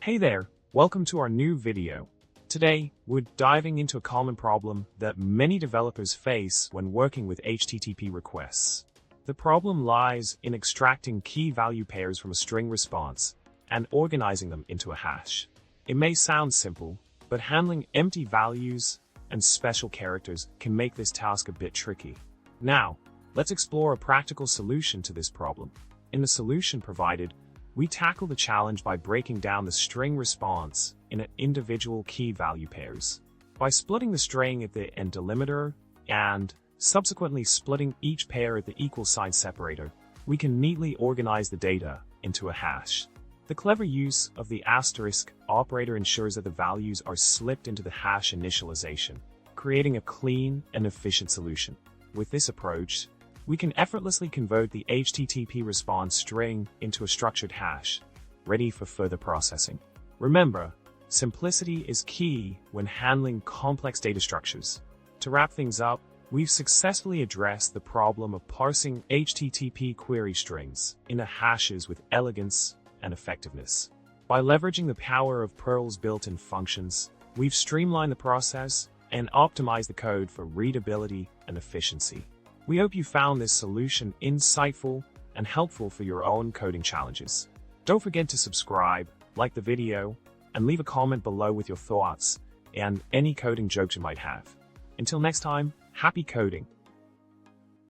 Hey there, welcome to our new video. Today, we're diving into a common problem that many developers face when working with HTTP requests. The problem lies in extracting key value pairs from a string response and organizing them into a hash. It may sound simple, but handling empty values and special characters can make this task a bit tricky. Now, let's explore a practical solution to this problem. In the solution provided, we tackle the challenge by breaking down the string response into individual key value pairs. By splitting the string at the end delimiter and subsequently splitting each pair at the equal sign separator, we can neatly organize the data into a hash. The clever use of the asterisk operator ensures that the values are slipped into the hash initialization, creating a clean and efficient solution. With this approach, we can effortlessly convert the HTTP response string into a structured hash, ready for further processing. Remember, simplicity is key when handling complex data structures. To wrap things up, we've successfully addressed the problem of parsing HTTP query strings into hashes with elegance and effectiveness. By leveraging the power of Perl's built-in functions, we've streamlined the process and optimized the code for readability and efficiency. We hope you found this solution insightful and helpful for your own coding challenges. Don't forget to subscribe, like the video, and leave a comment below with your thoughts and any coding jokes you might have. Until next time, happy coding!